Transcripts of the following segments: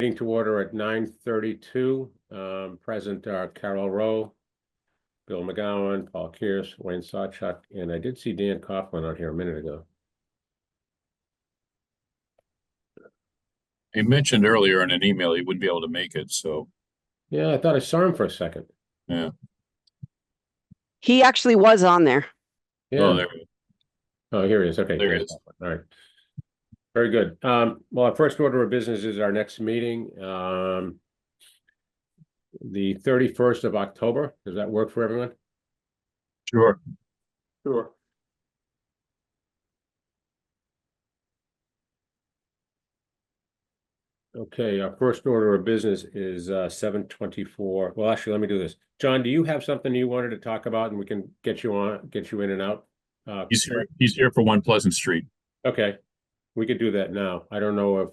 Meeting to order at 9:32. Present are Carol Rowe, Bill McGowan, Paul Kears, Wayne Sawchuk, and I did see Dan Coughlin out here a minute ago. He mentioned earlier in an email he wouldn't be able to make it, so Yeah, I thought I saw him for a second. yeah. He actually was on there. Yeah. Oh, there we go. Oh, here he is. Okay. There he Dan is. Coughlin. All right. Very good. Well, our first order of business is our next meeting. The 31st of October. Does that work for everyone? Sure. Sure. Okay, our first order of business is 7:24. Well, actually, let me do this. John, do you have something you wanted to talk about, and we can get you in and out? He's here for One Pleasant Street. Okay, we could do that now. I don't know if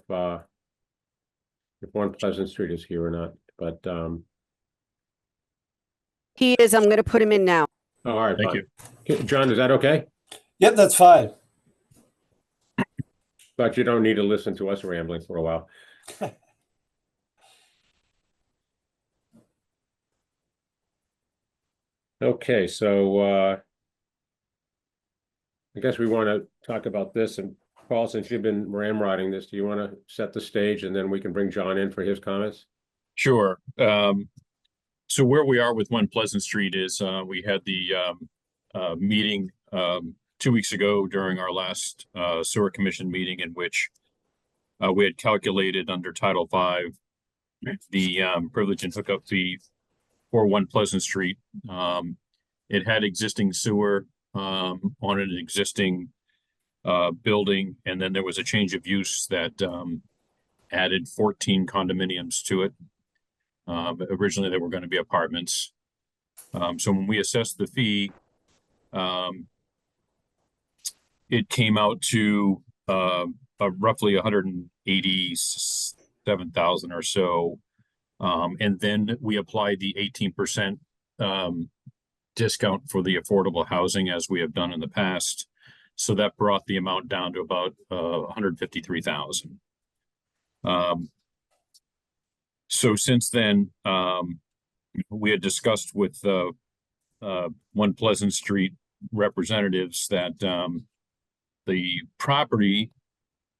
One Pleasant Street is here or not, but He is. I'm going to put him in now. oh, all right, Thank fine. you. Okay, John, is that okay? Yep, that's fine. But you don't need to listen to us rambling for a while. Okay, so I guess we want to talk about this. And Paul, since you've been ramrodding this, do you want to set the stage and then we can bring John in for his comments? Sure. So where we are with One Pleasant Street is we had the meeting 2 weeks ago during our last sewer commission meeting, in which we had calculated under Title V the privilege and hookup fee for One Pleasant Street. It had existing sewer on an existing building, and then there was a change of use that added 14 condominiums to it. Originally, they were going to be apartments. So when we assessed the fee, it came out to roughly 187,000 or so. And then we applied the 18% discount for the affordable housing, as we have done in the past. So that brought the amount down to about 153,000. So since then, we had discussed with One Pleasant Street representatives that the property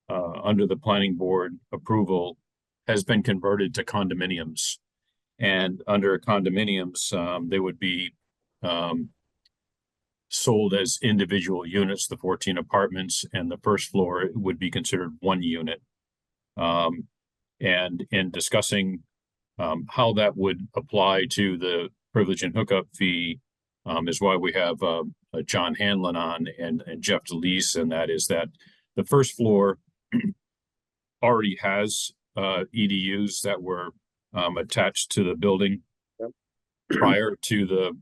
under the planning board approval has been converted to condominiums. And under condominiums, they would be sold as individual units, the 14 apartments, and the first floor would be considered one unit. And in discussing how that would apply to the privilege and hookup fee is why we have John Hanlon on and Jeff DeLeese, and that is that the first floor already has EDUs that were attached to the building prior to the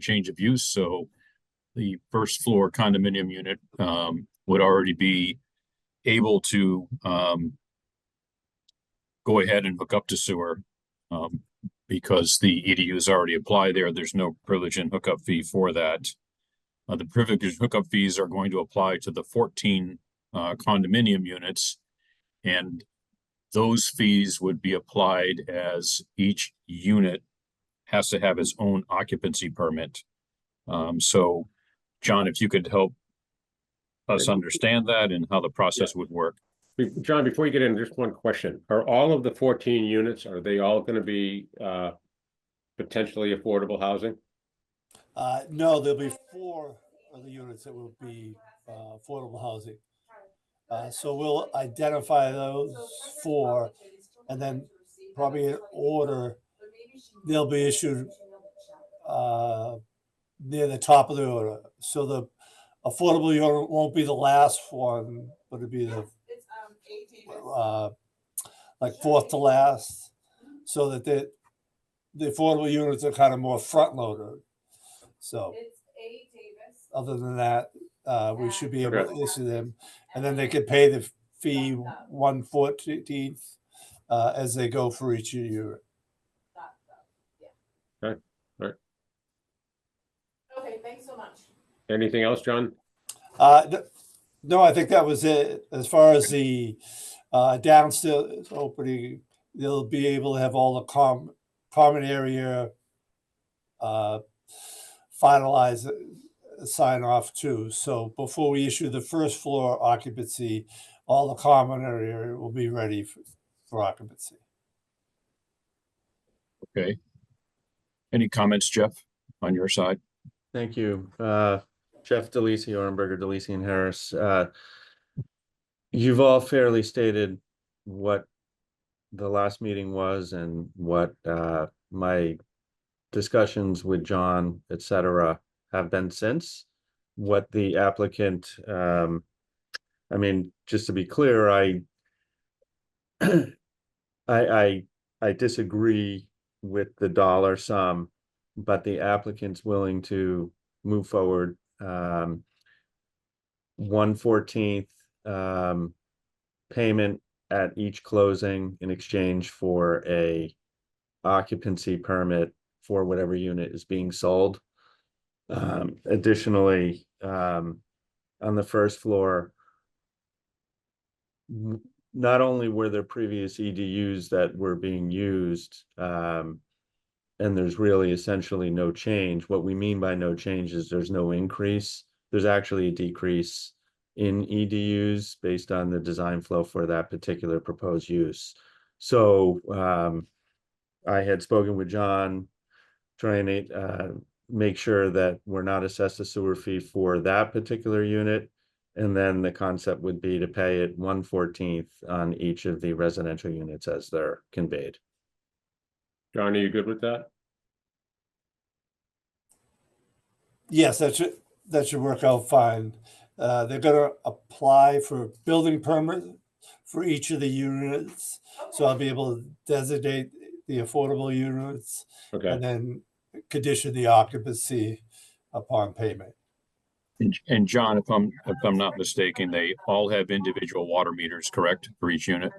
change of use. So the first floor condominium unit would already be able to go ahead and hook up to sewer because the EDUs already apply there. There's no privilege and hookup fee for that. The privilege and hookup fees are going to apply to the 14 condominium units, and those fees would be applied as each unit has to have its own occupancy permit. So, John, if you could help us understand that and how the process would work. John, before you get in, just one question. Are all of the 14 units, are they all going to be potentially affordable housing? No, there'll be 4 of the units that will be affordable housing. So we'll identify those 4, and then probably in order they'll be issued near the top of the order. So the affordable unit won't be the last one, but it'll be the like 4th to last, so that the affordable units are kind of more front loaded. So other than that, we should be able to issue them, and then they could pay the fee 1/14 as they go for each unit. Okay, all right. Okay, thanks so much. Anything else, John? No, I think that was it. As far as the downstairs opening, they'll be able to have all the common area finalized, sign off too. So before we issue the first floor occupancy, all the common area will be ready for occupancy. Okay. Any comments, Jeff, on your side? Thank you. Jeff DeLisi, Orenberger, DeLisi and Harris. You've all fairly stated what the last meeting was and what my discussions with John, et cetera, have been since. What the applicant, I mean, just to be clear, I disagree with the dollar sum, but the applicant's willing to move forward. 1/14 payment at each closing in exchange for a occupancy permit for whatever unit is being sold. Additionally, on the first floor, not only were there previous EDUs that were being used, and there's really essentially no change. What we mean by no change is there's no increase. There's actually a decrease in EDUs based on the design flow for that particular proposed use. So I had spoken with John, trying to make sure that we're not assessed a sewer fee for that particular unit. And then the concept would be to pay it 1/14 on each of the residential units as they're conveyed. John, are you good with that? Yes, that should work out fine. They're gonna apply for building permit for each of the units. So I'll be able to designate the affordable units Okay, and then condition the occupancy upon payment. And John, if I'm not mistaken, they all have individual water meters, correct, for each unit?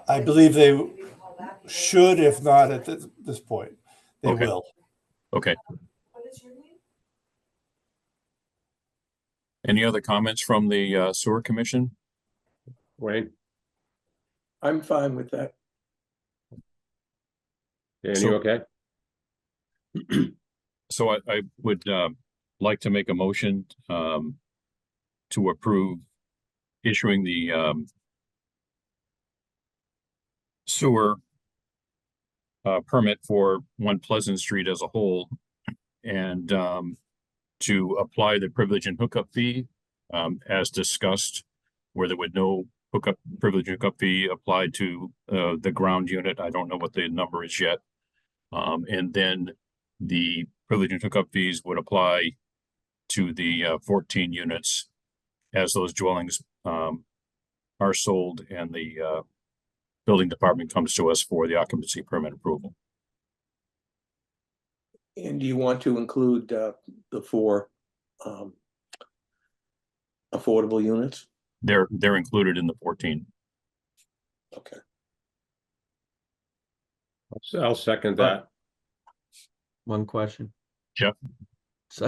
I believe they should, if not at this point, they Okay. will. Okay. What is your name? Any other comments from the sewer commission? Wayne, I'm fine with that. Dan, So- you okay? So I would like to make a motion to approve issuing the sewer permit for 1 Pleasant Street as a whole, and to apply the privilege and hookup fee as discussed, where there would no privilege and hookup fee applied to the ground unit. I don't know what the number is yet. And then the privilege and hookup fees would apply to the 14 units as those dwellings are sold and the building department comes to us for the occupancy permit approval. And do you want to include the 4 affordable units? They're included in the 14. Okay. I'll second that. One question. Jeff? So,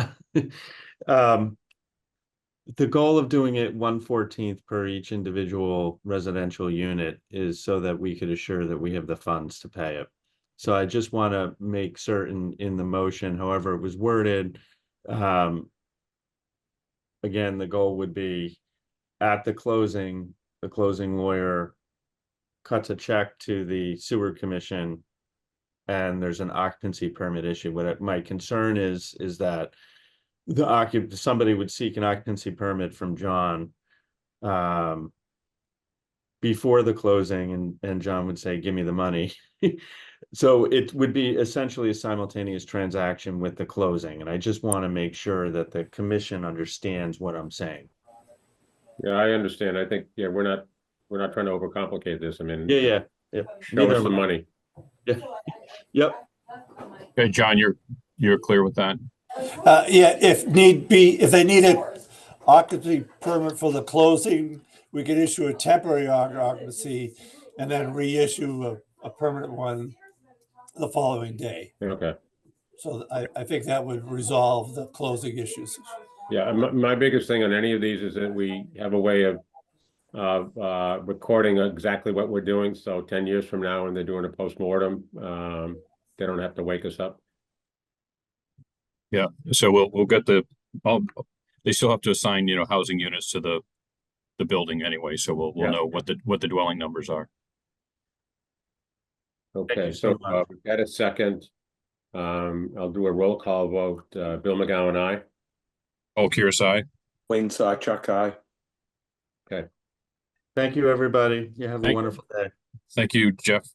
the goal of doing it 1/14 per each individual residential unit is so that we could assure that we have the funds to pay it. So I just want to make certain in the motion, however it was worded, again, the goal would be at the closing lawyer cuts a check to the sewer commission and there's an occupancy permit issue. My concern is that somebody would seek an occupancy permit from John before the closing and John would say, give me the money. So it would be essentially a simultaneous transaction with the closing. And I just want to make sure that the commission understands what I'm saying. Yeah, I understand. I think, yeah, we're not trying to overcomplicate this. I mean. Yeah. Show Neither us am the I. money. Yep. Okay, John, you're clear with that? Yeah, if need be, if they need an occupancy permit for the closing, we could issue a temporary occupancy and then reissue a permanent one the following day. Okay. So I think that would resolve the closing issues. Yeah, my biggest thing on any of these is that we have a way of of recording exactly what we're doing. So 10 years from now, when they're doing a postmortem, they don't have to wake us up. Yeah, so we'll get they still have to assign, housing units to the building anyway, so we'll Yeah. know what the dwelling numbers are. Okay, you so so much. we've got a second. I'll do a roll call vote. Bill McGowan, aye. Oh, Kirsai, Wayne Sawchuck, aye. Thank you, everybody. You have a Thank- wonderful day. thank you, Jeff.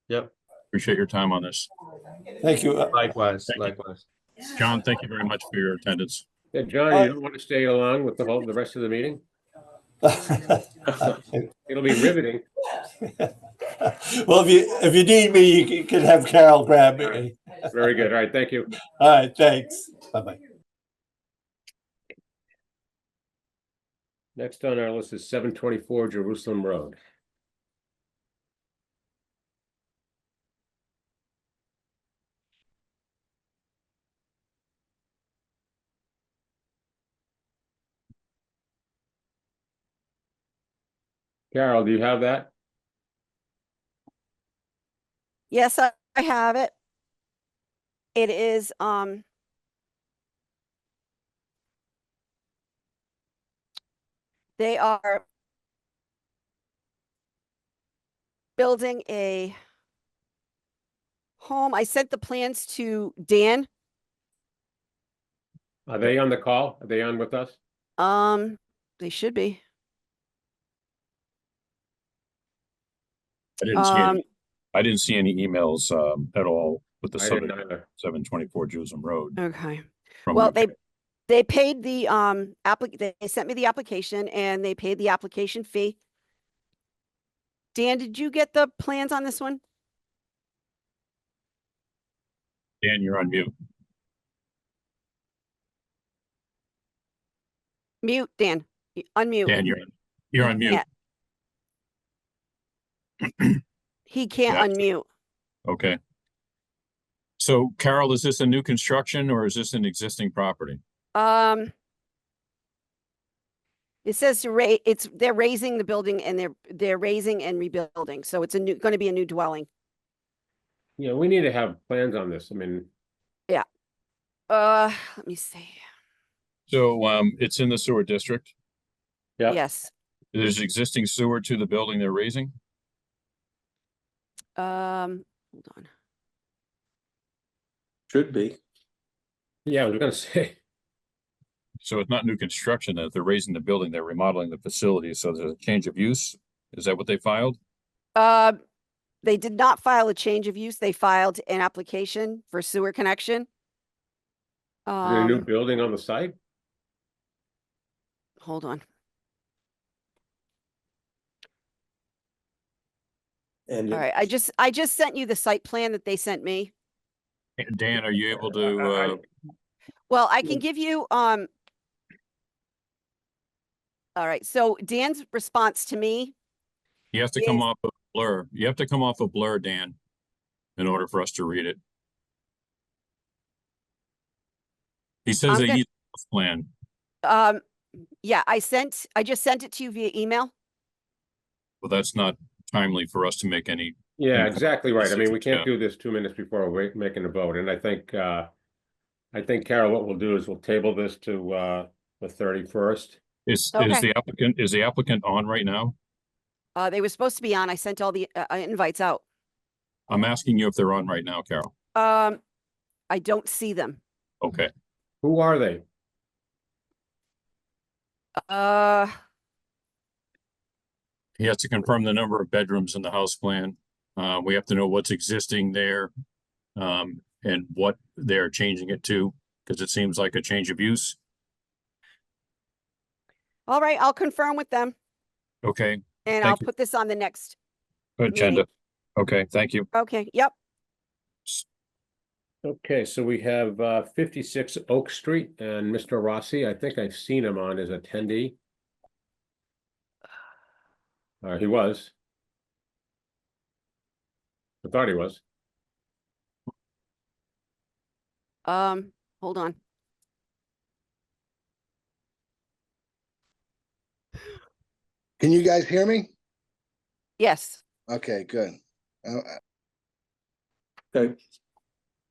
Yep, Appreciate your time on this. Thank you. likewise, Thank you. likewise. John, thank you very much for your attendance. Yeah, John, you don't want to stay along with the rest of the meeting? It'll be riveting. Well, if you need me, you can have Carol grab me. Very good. All right, thank you. All right, thanks. Bye-bye. Next on our list is 724 Jerusalem Road. Carol, do you have that? Yes, I have it. It is, they are building a home. I sent the plans to Dan. Are they on the call? Are they on with us? They should be. I didn't see any emails at all with the I didn't either. 724 Jerusalem Road. Okay. from Well, you. they paid the they sent me the application and they paid the application fee. Dan, did you get the plans on this one? Dan, you're on mute. Mute, Dan. Unmute. Dan, you're on mute. He can't Yeah. unmute. Okay. So Carol, is this a new construction or is this an existing property? It says they're raising the building and they're raising and rebuilding. So it's going to be a new dwelling. Yeah, we need to have plans on this. I mean, Let me see. So it's in the sewer district. yeah. Yes. There's existing sewer to the building they're raising. Hold on. Should be. Yeah, I was gonna say, So it's not new construction that they're raising the building, they're remodeling the facility. So there's a change of use. Is that what they filed? They did not file a change of use. They filed an application for sewer connection. is there a new Um, building on the site? hold on. And All right. I just sent you the site plan that they sent me. Dan, are you able to, Well, I can give you, all right. So Dan's response to me, you have to come Yes. off of Blur. You have to come off of Blur, Dan, in order for us to read it. He says I'm they gonna- need a plan. yeah, I just sent it to you via email. Well, that's not timely for us to make any. Yeah, Okay. exactly right. I mean, we can't Yeah. do this 2 minutes before we're making a vote. And I think Carol, what we'll do is we'll table this to the 31st. Is Okay. the applicant on right now? They were supposed to be on. I sent all the invites out. I'm asking you if they're on right now, Carol. I don't see them. Okay. Who are they? He has to confirm the number of bedrooms in the house plan. We have to know what's existing there, and what they're changing it to, because it seems like a change of use. All right, I'll confirm with them Okay, and Thank I'll you. put this on the next. agenda. Okay, thank you. Okay, yep. Okay, so we have 56 Oak Street and Mr. Rossi. I think I've seen him on as attendee. He was. I thought he was. Hold on. Can you guys hear me? Yes. Okay, good. Okay,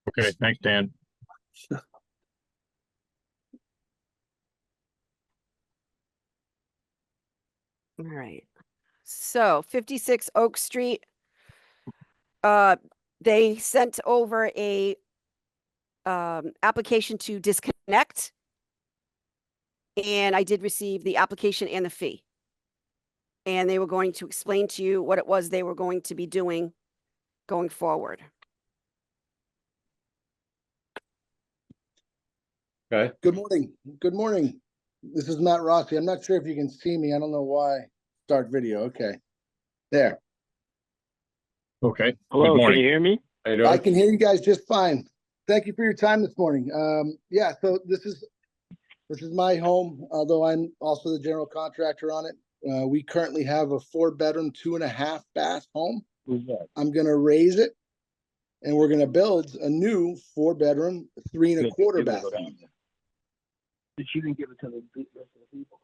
Okay, thanks, Dan. All right. So 56 Oak Street. They sent over a application to disconnect. And I did receive the application and the fee. And they were going to explain to you what it was they were going to be doing going forward. Okay, Good morning. Good morning. This is Matt Rossi. I'm not sure if you can see me. I don't know why. Start video. Okay. There. Okay, Hello, good can you morning. hear me? how you I doing? can hear you guys just fine. Thank you for your time this morning. Yeah, so this is my home, although I'm also the general contractor on it. We currently have a 4-bedroom, 2.5 bath home. Who's that? I'm gonna raise it, and we're gonna build a new 4-bedroom, 3.25 bath home. She didn't give it to the rest of the people.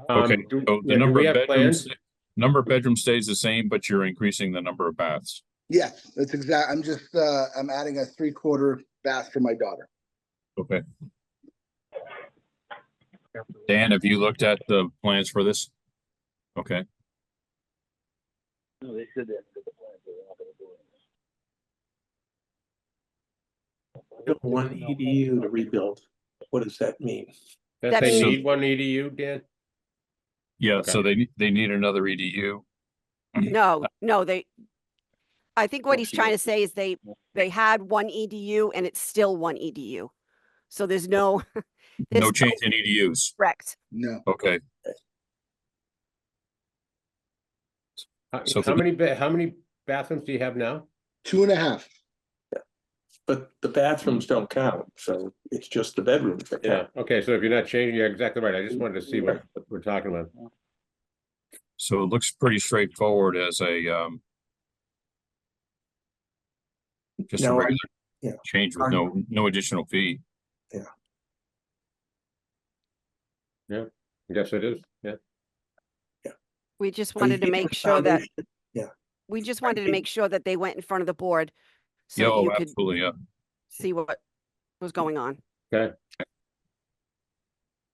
Okay, Do- so yeah, the do number we of have bedrooms, plans? number of bedrooms stays the same, but you're increasing the number of baths. Yes, that's exact. I'm just, I'm adding a 3/4 bath for my daughter. Okay. Dan, have you looked at the plans for this? Okay, No, they said that. They're not gonna do it. one EDU to rebuild. What does that mean? That That they means- need one EDU, Dan? yeah, Okay. so they need another E EDU. No, I think what Oh, he's she trying to was- say is they had one EDU and it's still one EDU. So there's no. No there's change in EDUs. Correct. No, Okay, So How for many bathrooms do you have now? 2.5. But the bathrooms don't count, so it's just the bedrooms that Yeah, count. okay, so if you're not changing, you're exactly right. I just wanted to see what we're talking about. so it looks pretty straightforward as a just a No, I- regular yeah. change with no additional fee. I guess it is, yeah. We just Are you wanted to keeping make the sure that, foundation? we just wanted to make sure that they went in front of the board. Yeah, So oh, you could absolutely, yeah. see what was going on. Okay,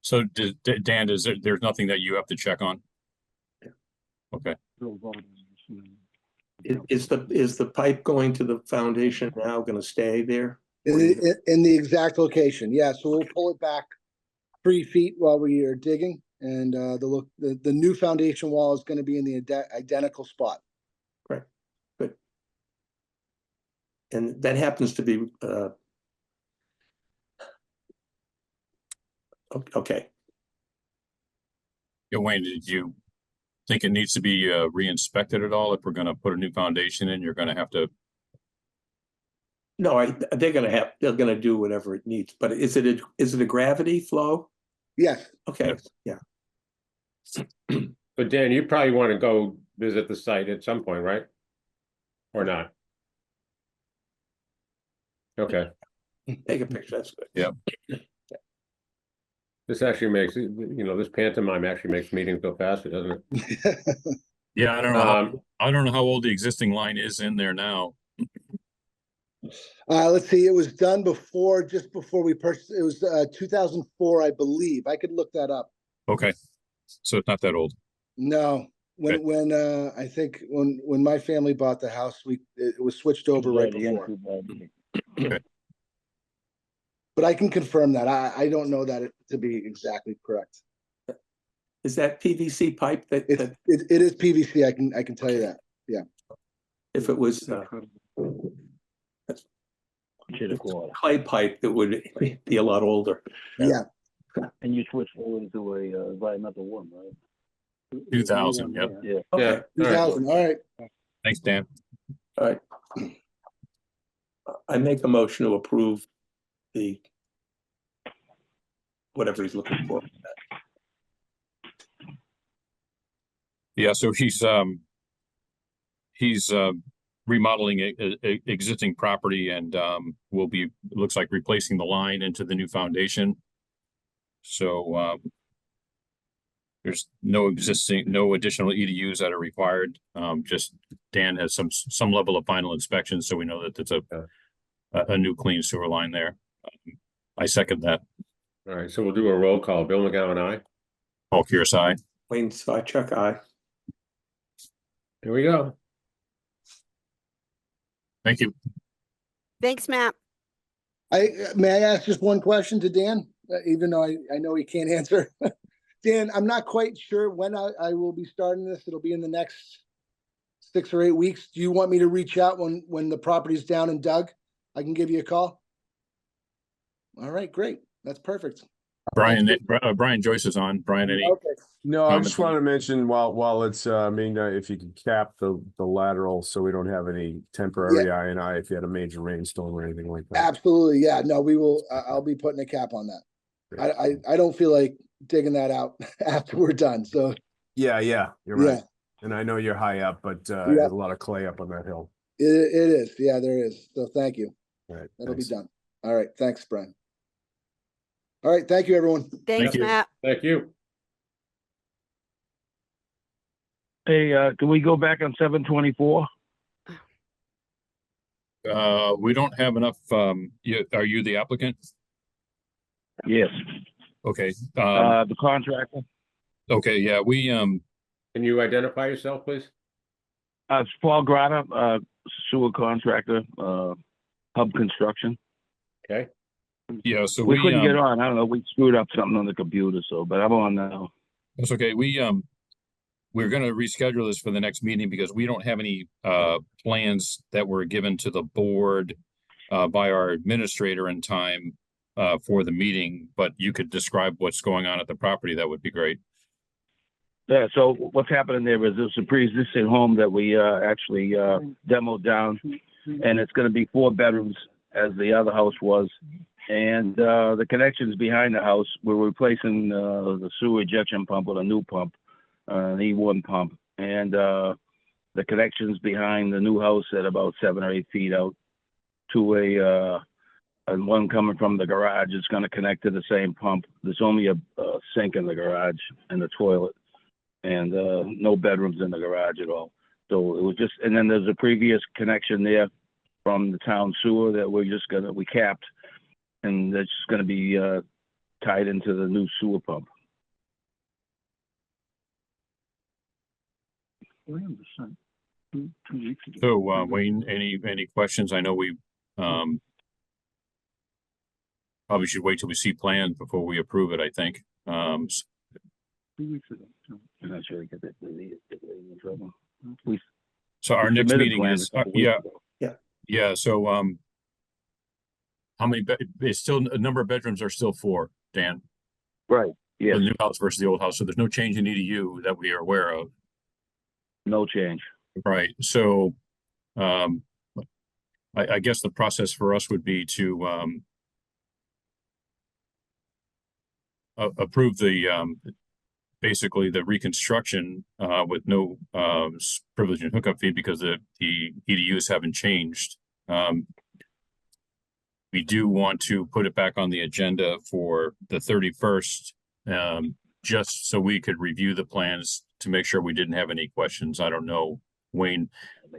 So Dan, there's nothing that you have to check on? Okay, Is the pipe going to the foundation now gonna stay there? In the exact location, yeah, so we'll pull it back 3 feet while we are digging, and the new foundation wall is gonna be in the identical spot. But and that happens to be okay. yeah, Wayne, did you think it needs to be re-inspected at all? If we're gonna put a new foundation in, you're gonna have to, No, they're gonna do whatever it needs, but is it a gravity flow? Yes, Okay, yeah. but Dan, you probably want to go visit the site at some point, right? Or not? Okay, Take a picture, that's good. this actually makes, this pantomime actually makes meetings go faster, doesn't it? yeah, I don't know. Um, I don't know how old the existing line is in there now. let's see, it was done just before we purchased, it was 2004, I believe. I could look that up. Okay, so it's not that old. No, Okay. when I think when my family bought the house, it was switched over right before. But I can confirm that. I don't know that to be exactly correct. Is that PVC pipe that It is PVC. I can tell you that. if it was clay pipe, it would be a lot older. Yeah. And you switched over to a environmental one, right? 2000, yep. Yeah. Yeah, Okay, all right. 2000. All right. Thanks, Dan. all right. I make a motion to approve the whatever he's looking for. Yeah, so he's remodeling a existing property and will be, looks like replacing the line into the new foundation. So There's no additional EDUs that are required. Just Dan has some level of final inspection, so we know that it's a new clean sewer line there. I second that. All right, so we'll do a roll call. Bill McGowan, aye. Paul Kearsarge, aye. Wayne Sawchuck, aye. Here we go. Thank you. Thanks, Matt. May I ask just one question to Dan, even though I know he can't answer? Dan, I'm not quite sure when I will be starting this. It'll be in the next 6 or 8 weeks. Do you want me to reach out when the property's down and dug? I can give you a call? All right, great. That's perfect. Brian Joyce is on. Brian, any? Okay. No, I Comments just on want to mention while it's, if you could cap the lateral so we don't have any temporary I&I if you had a major rainstorm or anything like that. Absolutely. Yeah, no, we will. I'll be putting a cap on that. I don't feel like digging that out after we're done. So Yeah, you're right. And I know you're high up, but there's a lot of clay up on that hill. it is. Yeah, there is. So thank you. All right, That'll thanks. be done. All right. Thanks, Brian. All right. Thank you, everyone. Thanks, you. Matt. Thank you. Hey, can we go back on 724? We don't have enough, are you the applicant? Yes. Okay, The contractor. okay, yeah, we, Can you identify yourself, please? It's Paul Grata, sewer contractor, Hub Construction. Okay. yeah, so We couldn't get um, on. I don't know. We screwed up something on the computer, but I'm on now. that's okay. We're gonna reschedule this for the next meeting because we don't have any plans that were given to the board by our administrator in time for the meeting, but you could describe what's going on at the property. That would be great. Yeah, so what's happening there is there's a pre-existing home that we actually demoed down, and it's going to be 4 bedrooms as the other house was. And the connections behind the house, we're replacing the sewer ejection pump with a new pump, an E1 pump. And the connections behind the new house at about 7 or 8 feet out to and one coming from the garage is going to connect to the same pump. There's only a sink in the garage and a toilet, and no bedrooms in the garage at all. So it was just, and then there's a previous connection there from the town sewer that we capped, and that's just gonna be tied into the new sewer pump. So Wayne, any questions? I know we probably should wait till we see plans before we approve it, I think. 2 weeks ago. I'm not sure I get that in trouble. So our next Submitted meeting plans is, a couple weeks yeah. ago. Yeah, so how many, it's still, a number of bedrooms are still 4, Dan? Right, The yes, new house versus the old house, so there's no change in EDU that we are aware of. no change. Right, so, I guess the process for us would be to, approve the, basically the reconstruction, with no, privilege and hookup fee because the EDUs haven't changed. We do want to put it back on the agenda for the 31st, just so we could review the plans to make sure we didn't have any questions. I don't know, Wayne.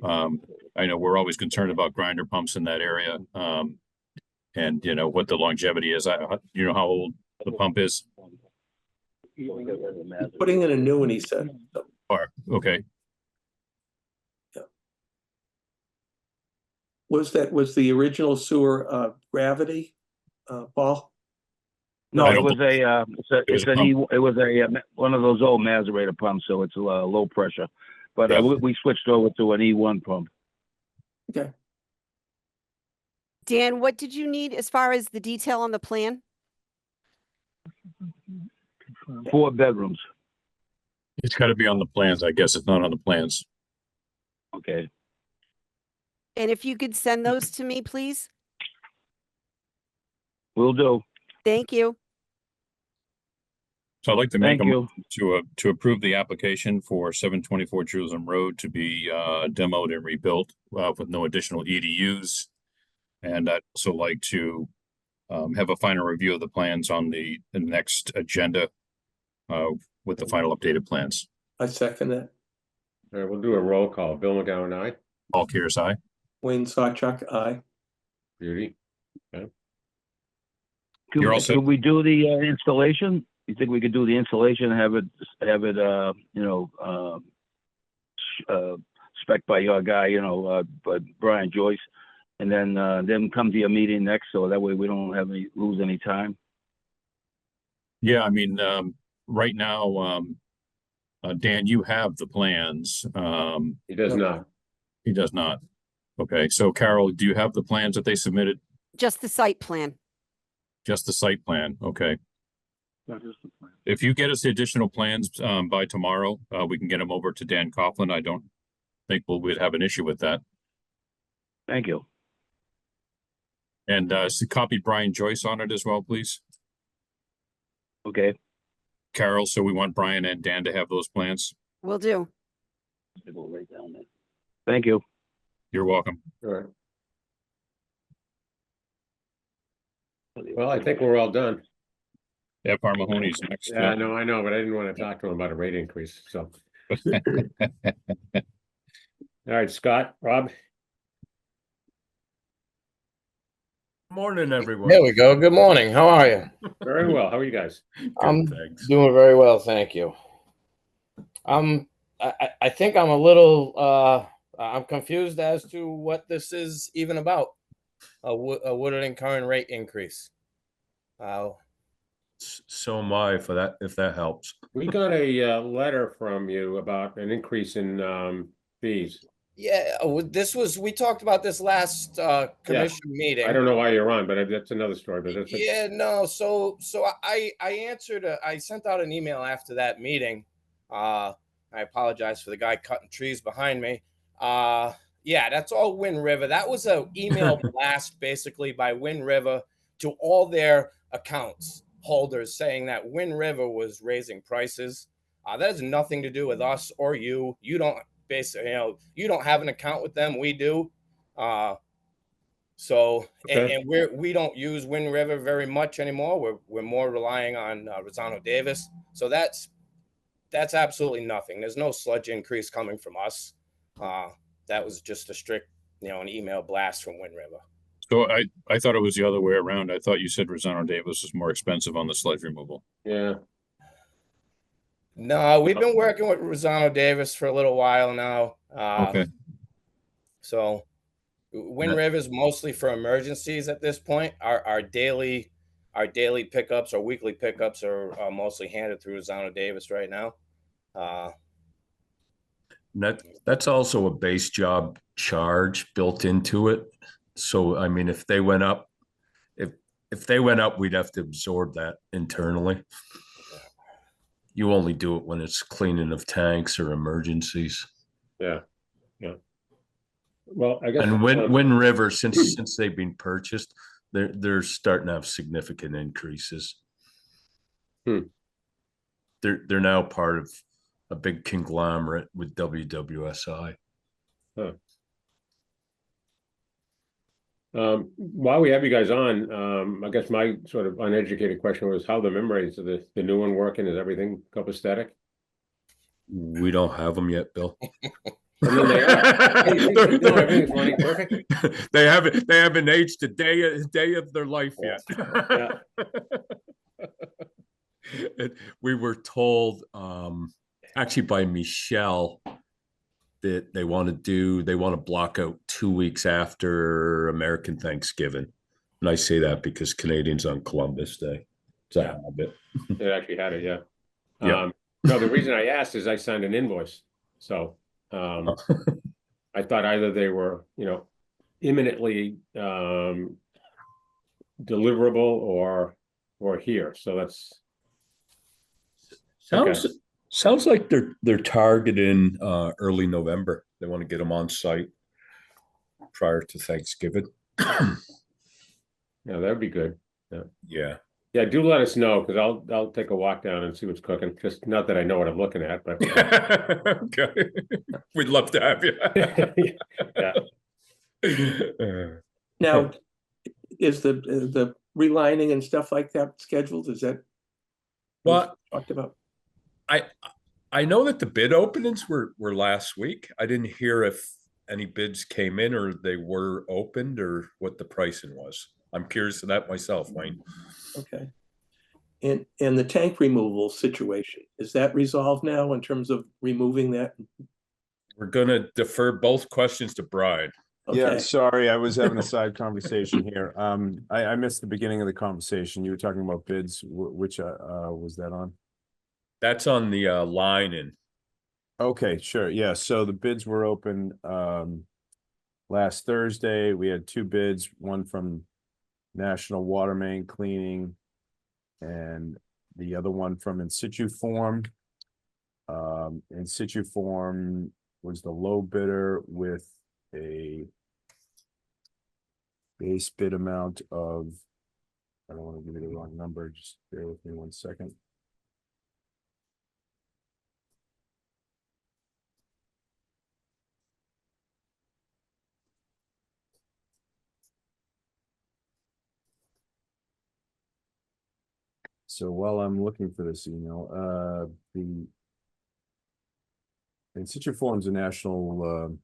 I know we're always concerned about grinder pumps in that area. And you know, what the longevity is. You know how old the pump is? Putting in a new one, he said. Or, okay, Was the original sewer gravity, Paul? No, I it don't was it was a one of those old macerator pumps, so it's low pressure. But Yeah. we switched over to an E1 pump. Okay. Dan, what did you need as far as the detail on the plan? 4 bedrooms. it's got to be on the plans. I guess it's not on the plans. Okay. And if you could send those to me, please? Will do. Thank you. So I'd like to make Thank a you. motion to approve the application for 724 Jerusalem Road to be demoed and rebuilt with no additional EDUs. And I'd also like to have a final review of the plans on the next agenda with the final updated plans. I second that. All right, we'll do a roll call. Bill McGowan, aye. Paul Kears, aye. Wayne Sawchuck, aye. Judy? You're all set. Could we do the installation? You think we could do the installation, have it, spec by your guy, by Brian Joyce, and then come to your meeting next, so that way we don't lose any time? Yeah, I mean, right now, Dan, you have the plans. He does not. He does not. Okay, so Carol, do you have the plans that they submitted? Just the site plan. Just the site plan, okay. If you get us the additional plans by tomorrow, we can get them over to Dan Coughlin. I don't think we'd have an issue with that. Thank you. And copy Brian Joyce on it as well, please. Okay. Carol, so we want Brian and Dan to have those plans. Will do. Go right down there. Thank you. You're welcome. All right. Well, I think we're all done. Yeah, Mahoney's next. Yeah, I know, but I didn't want to talk to him about a rate increase, so. All right, Scott, Rob, Morning, everyone. There we go. Good morning. How are you? very well. How are you guys? I'm Thanks. doing very well, thank you. I think I'm a little I'm confused as to what this is even about. A Woodard & Curran rate increase. So am I, for that, if that helps. We got a letter from you about an increase in fees. Yeah, we talked about this last commission meeting. I don't know why you're on, but that's another story, but that's. Yeah, no. So I answered. I sent out an email after that meeting. I apologize for the guy cutting trees behind me. Yeah, that's all Wind River. That was an email blast basically by Wind River to all their accounts holders saying that Wind River was raising prices. That has nothing to do with us or you. You don't basically, you don't have an account with them. We do. So and we don't use Wind River very much anymore. We're more relying on Rosano Davis. So that's absolutely nothing. There's no sludge increase coming from us. That was just a strict, an email blast from Wind River. So I thought it was the other way around. I thought you said Rosano Davis is more expensive on the sludge removal. Yeah. No, we've been working with Rosano Davis for a little while now. Okay. So Wind River is mostly for emergencies at this point. Our daily pickups or weekly pickups are mostly handled through Rosano Davis right now. That's also a base job charge built into it. So, I mean, if they went up, we'd have to absorb that internally. You only do it when it's cleaning of tanks or emergencies. Yeah. Well, I guess. And Wind River, since they've been purchased, they're starting to have significant increases. They're now part of a big conglomerate with WWSI. Huh. While we have you guys on, I guess my sort of uneducated question was how the membranes of the new one working. Is everything copacetic? We don't have them yet, Bill. I mean, they are. No, everything's running perfect. They haven't aged a day of their life yet. Yeah. We were told, actually by Michelle, that they want to block out 2 weeks after American Thanksgiving. And I say that because Canadians on Columbus Day. It's a habit. It actually had it, yeah. Yeah. No, the reason I asked is I signed an invoice. So I thought either they were, imminently deliverable or here. So that's Sounds like they're targeting early November. They want to get them on site prior to Thanksgiving. Yeah, that'd be good. Yeah. Yeah, do let us know because I'll take a walk down and see what's cooking. Just not that I know what I'm looking at, but Okay. We'd love to have you. Yeah. Now, is the relining and stuff like that scheduled? Is that Well, talked about? I know that the bid openings were last week. I didn't hear if any bids came in or they were opened or what the pricing was. I'm curious to that myself, Wayne. Okay. And the tank removal situation, is that resolved now in terms of removing that? We're gonna defer both questions to Brian. Yeah, Okay. sorry, I was having a side conversation here. I missed the beginning of the conversation. You were talking about bids, which was that on? That's on the line and Okay, sure. Yeah, so the bids were open last Thursday. We had two bids, one from National Water Main Cleaning and the other one from In Situ Form. In Situ Form was the low bidder with a base bid amount of, I don't want to give you the wrong number, just bear with me 1 second. So while I'm looking for this email, the In Situ Form's a national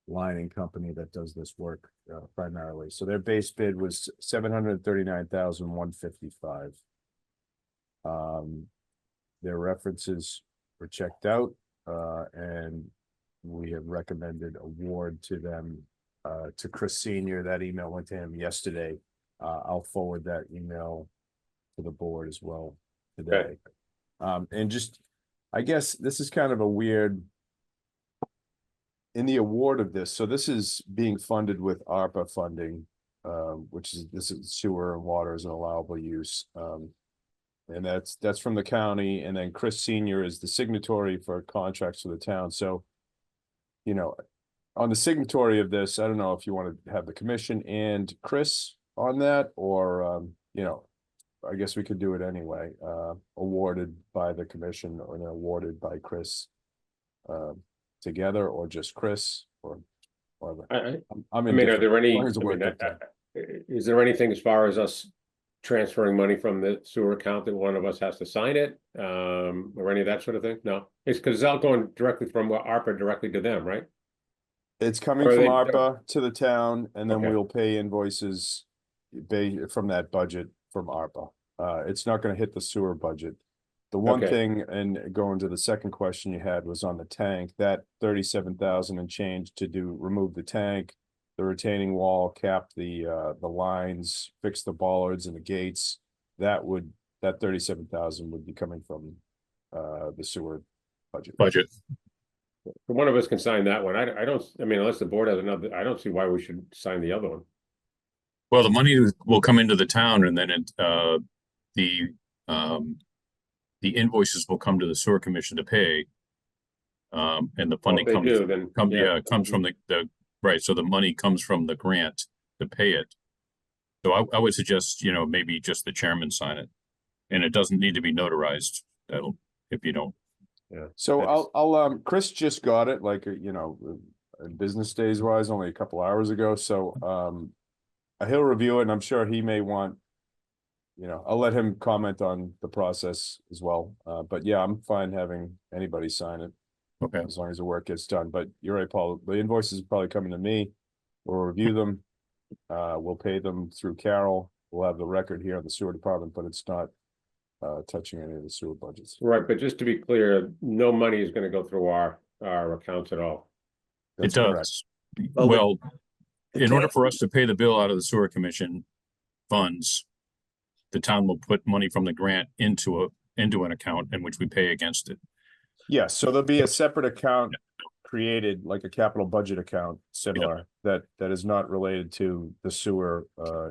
lining company that does this work primarily. So their base bid was $739,155. Their references were checked out, and we have recommended award to them, to Chris Senior. That email went to him yesterday. I'll forward that email to the board as well today. And just, I guess this is kind of a weird, in the award of this, so this is being funded with ARPA funding, which is, this is sewer and water as an allowable use. And that's from the county, and then Chris Senior is the signatory for contracts for the town. So, you know, on the signatory of this, I don't know if you want to have the commission and Chris on that, or you know, I guess we could do it anyway. Awarded by the commission or then awarded by Chris together, or just Chris, or whatever. I mean, are there any, As long as it worked out there. is there anything as far as us transferring money from the sewer account that one of us has to sign it, or any of that sort of thing? No, it's because it's all going directly from ARPA directly to them, right? It's coming Or from they- ARPA to the town, and then Okay. we'll pay invoices from that budget from ARPA. It's not gonna hit the sewer budget. The one Okay. thing, and going to the second question you had, was on the tank, that 37,000 and change to remove the tank, the retaining wall, cap the lines, fix the bollards and the gates. That 37,000 would be coming from the sewer budget. One of us can sign that one. I don't, I mean, unless the board has another, I don't see why we should sign the other one. Well, the money will come into the town and then the invoices will come to the sewer commission to pay. And the funding Well, if they do, then, comes from the right. So the money comes from the grant to pay it. So I would suggest, you know, maybe just the chairman sign it, and it doesn't need to be notarized. That'll, if you don't. Yeah, so I'll Chris just got it, like, you know, business days wise, only a couple hours ago, so he'll review it, and I'm sure he may want, you know, I'll let him comment on the process as well, but yeah, I'm fine having anybody sign it. Okay. As long as the work gets done, but you're right, Paul, the invoices are probably coming to me, we'll review them, we'll pay them through Carol, we'll have the record here in the sewer department, but it's not touching any of the sewer budgets. Right, but just to be clear, no money is gonna go through our accounts at all. That's It correct. does. Well, Well, the in order tank- for us to pay the bill out of the sewer commission funds, the town will put money from the grant into an account in which we pay against it. Yes, so there'll be a separate account created, like a capital budget account, similar, that is not related to the sewer,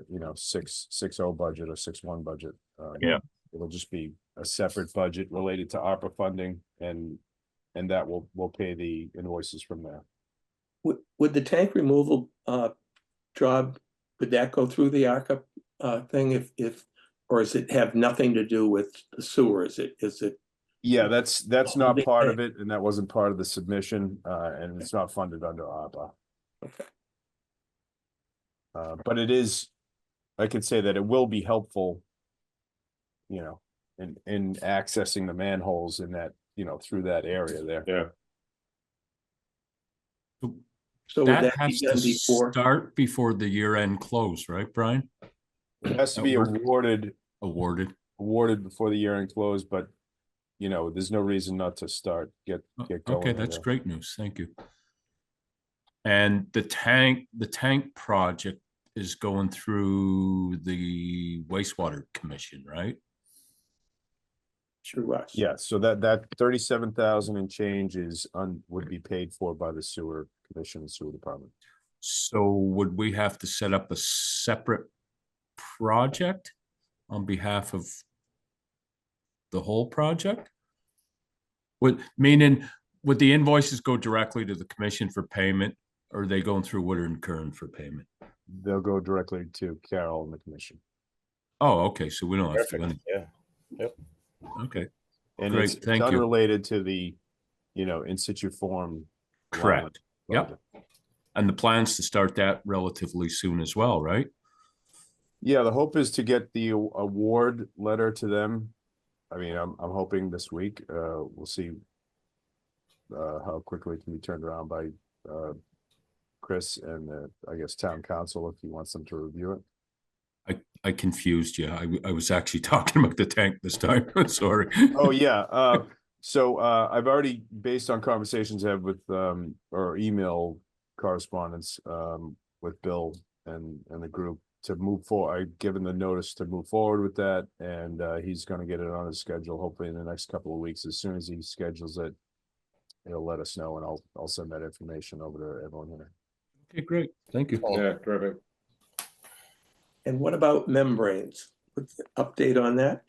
you know, 660 budget or 61 budget. Yeah. It'll just be a separate budget related to ARPA funding, and that will pay the invoices from there. Would the tank removal job, would that go through the ARPA thing if, or does it have nothing to do with the sewer? Is it? Yeah, that's not Big part thing. of it, and that wasn't part of the submission, and it's not funded under ARPA. Okay. But it is, I could say that it will be helpful, you know, in accessing the manholes in that, through that area there. Yeah. So would That that has be to done before? start before the year-end close, right, Brian? It has to That be work? awarded before the year end close, but there's no reason not to start, get going. Okay, in that's there. great news. Thank you. And the tank project is going through the wastewater commission, right? Sure, Russ. Yeah, so that 37,000 and change would be paid for by the sewer commission and sewer department. So would we have to set up a separate project on behalf of the whole project? Would the invoices go directly to the commission for payment, or are they going through Woodard and Kern for payment? They'll go directly to Carol and the commission. Oh, okay, so we don't have to. Perfect. Yeah. Yep. Okay, And Great, it's thank you. unrelated to the, in situ form. correct. line. Yep. And the plans to start that relatively soon as well, right? Yeah, the hope is to get the award letter to them. I mean, I'm hoping this week. We'll see how quickly it can be turned around by Chris and I guess town council if he wants them to review it. I confused you. I was actually talking about the tank this time. Sorry. Oh, yeah. So I've already, based on conversations I have with or email correspondence with Bill and the group to move forward. I've given the notice to move forward with that, and he's going to get it on his schedule hopefully in the next couple of weeks. As soon as he schedules it, he'll let us know, and I'll send that information over to everyone here. Okay, great. Thank you. Yeah, terrific. And what about membranes? What's the update on that?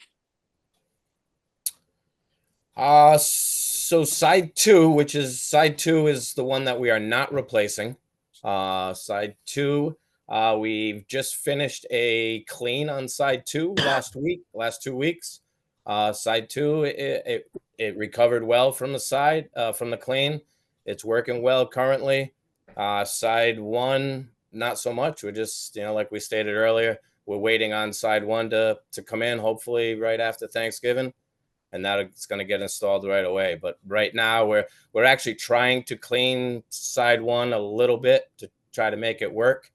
So side two is the one that we are not replacing. Side two, we've just finished a clean on side two last 2 weeks. Side two, it recovered well from the clean. It's working well currently. Side one, not so much. We're just, like we stated earlier, we're waiting on side one to come in, hopefully right after Thanksgiving. And that it's going to get installed right away. But right now we're actually trying to clean side one a little bit to try to make it work.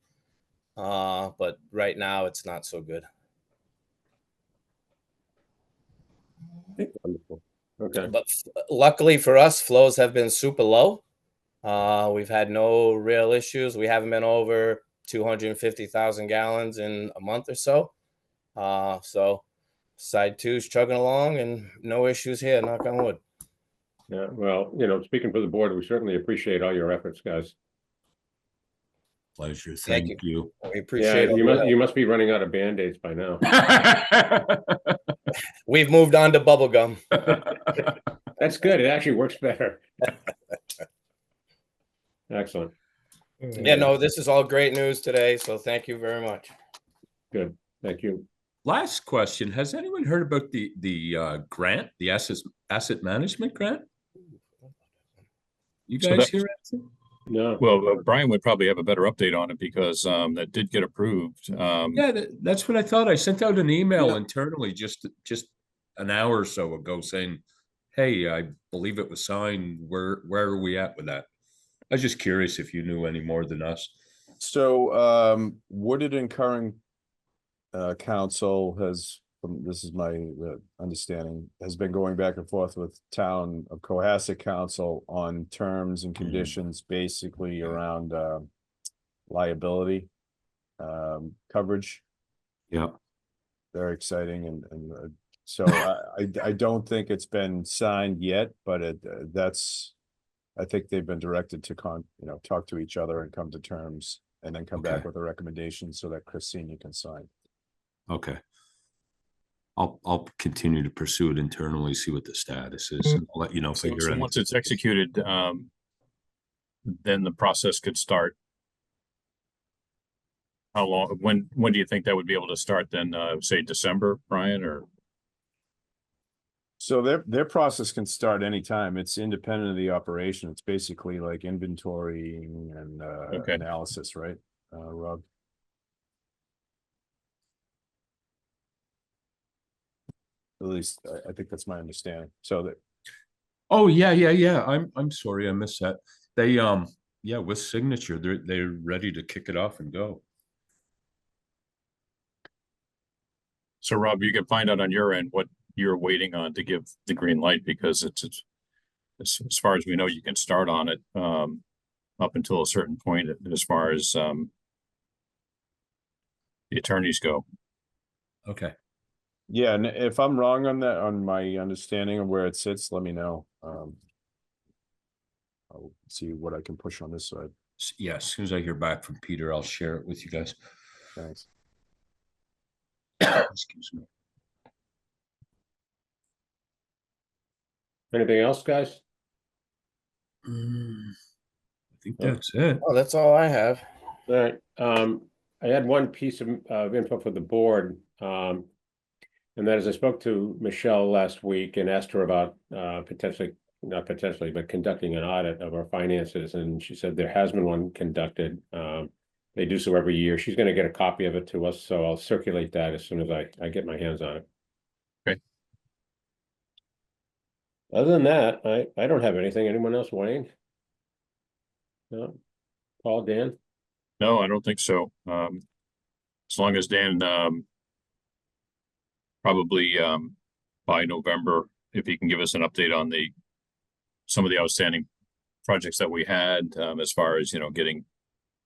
But right now it's not so good. Wonderful. Okay. But luckily for us, flows have been super low. We've had no real issues. We haven't been over 250,000 gallons in a month or so. So side two's chugging along and no issues here, knock on wood. Yeah, well, speaking for the board, we certainly appreciate all your efforts, guys. Pleasure. Thank Thank you. We Yeah, appreciate you must be running out of Band-Aids by now. We've moved on to bubble gum. That's good. It actually works better. Excellent. Yeah, no, this is all great news today. So thank you very much. Good. Thank you. Last question. Has anyone heard about the grant, the asset management grant? You So guys that- hear anything? No. Well, Brian would probably have a better update on it because that did get approved. Yeah, that's what I thought. I sent out an email Yeah. internally just an hour or so ago saying, hey, I believe it was signed. Where are we at with that? I was just curious if you knew any more than us. So Woodard and Curran Council has, this is my understanding, has been going back and forth with Town of Cohasset Council on terms and conditions basically around liability coverage. Yeah. Very exciting, and so I don't think it's been signed yet, but I think they've been directed to talk to each other and come to terms, and then come back Okay. with a recommendation so that Chris Senior can sign. Okay. I'll continue to pursue it internally, see what the status is, and I'll let you know if I hear So anything. once it's executed, then the process could start. How long, when do you think that would be able to start then, say December, Brian, or? So their process can start anytime. It's independent of the operation. It's basically like inventorying and Okay. analysis, right, Rob? At least I think that's my understanding. So that, Oh, yeah. I'm sorry, I missed that. They, yeah, with signature, they're ready to kick it off and go. So Rob, you can find out on your end what you're waiting on to give the green light, because it's as far as we know, you can start on it up until a certain point as far as the attorneys go. Okay. yeah, and if I'm wrong on that, on my understanding of where it sits, let me know. I'll see what I can push on this side. Yeah, as soon as I hear back from Peter, I'll share it with you guys. Thanks. Excuse me. Anything else, guys? I think Oh. that's it. Oh, that's all I have. All right, I had one piece of info for the board. And that is, I spoke to Michelle last week and asked her about not potentially, but conducting an audit of our finances, and she said there has been one conducted. They do so every year. She's gonna get a copy of it to us, so I'll circulate that as soon as I get my hands on it. Okay. Other than that, I don't have anything. Anyone else, Wayne? No? Paul, Dan? No, I don't think so. As long as Dan probably by November, if he can give us an update on some of the outstanding projects that we had, as far as, getting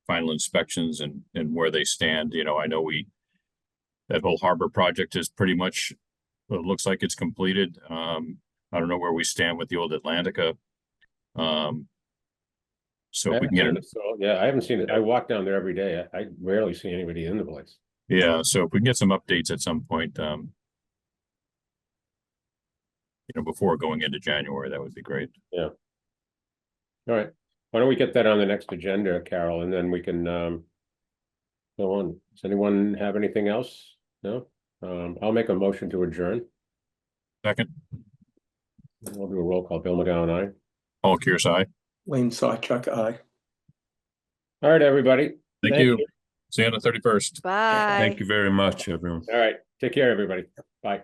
final inspections and where they stand. I know that whole harbor project is pretty much, well, it looks like it's completed. I don't know where we stand with the old Atlantica. So if we can get it. Yeah, I haven't seen it. I walk down there every day. I rarely see anybody in the place. Yeah, so if we can get some updates at some point, before going into January, that would be great. Yeah. All right. Why don't we get that on the next agenda, Carol, and then we can go on. Does anyone have anything else? No? I'll make a motion to adjourn. Second, We'll do a roll call. Bill McGowan, aye. Paul Kearsey. Aye. Wayne Sawchuck, aye. All right, everybody. Thank you. See you on the 31st. Bye. Thank you very much, everyone. All right. Take care, everybody. Bye.